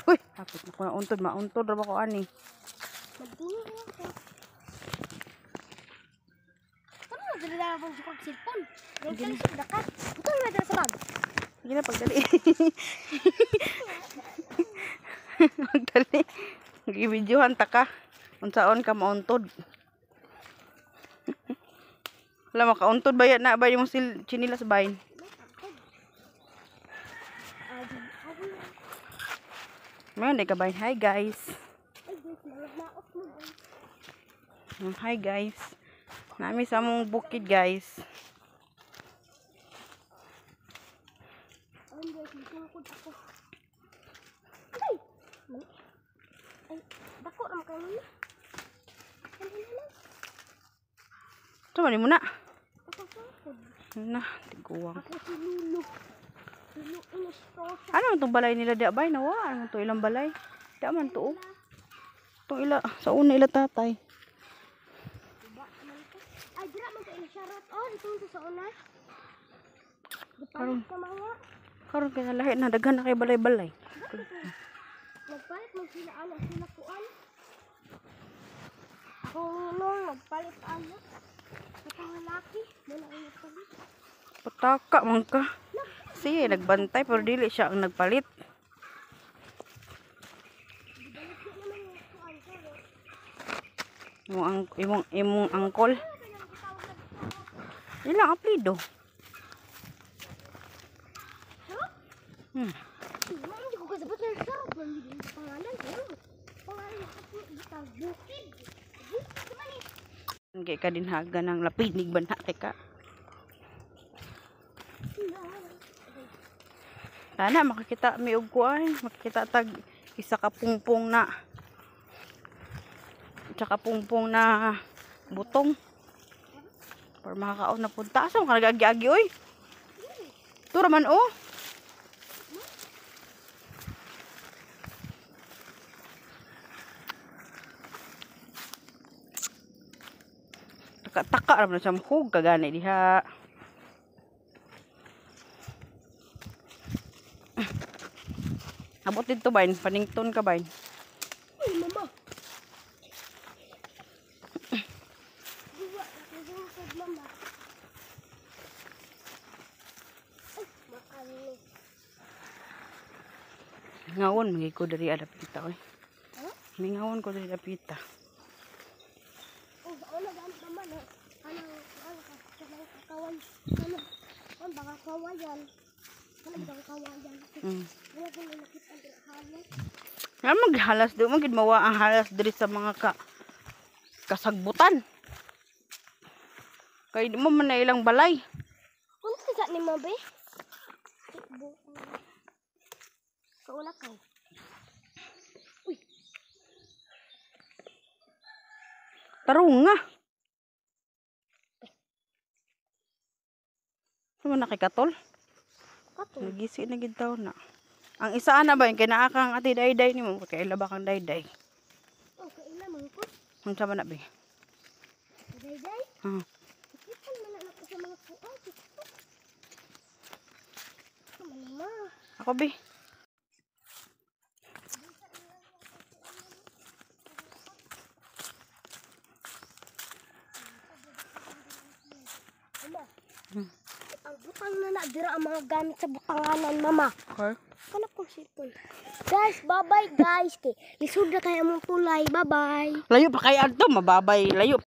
Uy, hapit na ko na untod. Mauntod ra ba ko ani? Magdingo ako. Ano na dali na akong sukog silpon? Yung kalisod dakat. Ito na dala sa bag. Sige na, pagdali. Pagdali. Nag-i-videohan ta ka. Unsaon ka mauntod. Wala makauntod ba yan na ba yung chinilas bayin? Mayroon di ka bayin. Hi guys. Hi guys. Nami sa mong bukid guys. Dako naman kayo niya. Ito mali mo na. Na, tiguwang. Ako si Lulu. Lulu inistrosa. Ano itong balay nila di bay? Nawa, ano ito ilang balay? Di man to. Itong ila, sa una ila tatay. Ay, dira man kayo charot. Oh, dito sa una. Karon. Sa mga. Karon kaya lahi na, daghan na kay balay-balay. Nagpalit mo sila anak sila kuan. Ako nung nagpalit anak. Ito ang lalaki. Wala ang nagpalit. Pataka man ka. Sige, nagbantay pero dili siya ang nagpalit. Imong angkol. Ilang apelido? Hindi ko kasabot ng sarap. Pangalan ko. Pangalan ko ito. Bukid. Bukid naman eh. Hindi ka din haga ng lapinig ba na? Teka. Sana makakita may ugkuan. Makakita tag isa ka pungpong na. Tsaka pungpong na butong. Para makakaon na punta. Asa mo ka nag-agi-agi oy? Tura man oh. Taka naman sa mahog kagani diha. Abot dito bain, panington ka bain. Uy, mama. Diwa, nakagungkod mama. Ay, makano. Ngawon magi ko diri adapita oy. Ha? Ngawon ko diri adapita. Oh, ano gamit naman eh. Ano kakawan. Ano baka kawayan. Ano baka kawayan. Wala ko nakita ang halos. Nga maghalas do magid mawa ang halas diri sa mga kasagbutan. Kay di mo man na ilang balay. Ano sa ni mo be? Kaula ka. Uy, Tarong nga. Ano na kay katol? kato. Nagisi na gid taw na. Ang isa na ba yung kinaakang ati dayday nimo kay ilaba kang dayday. Oh, kaila man ko. Unsa man na be? Day-day. Kita man na ako sa mga puan. Mama. Ako be. Mama. Ang butang na dira ang mga gamit sa butanganan, mama. Okay. Kana kong cellphone. Guys, bye-bye guys. Lisod na kaya mong tulay. Bye-bye. Layo pa kay adto mababay layo.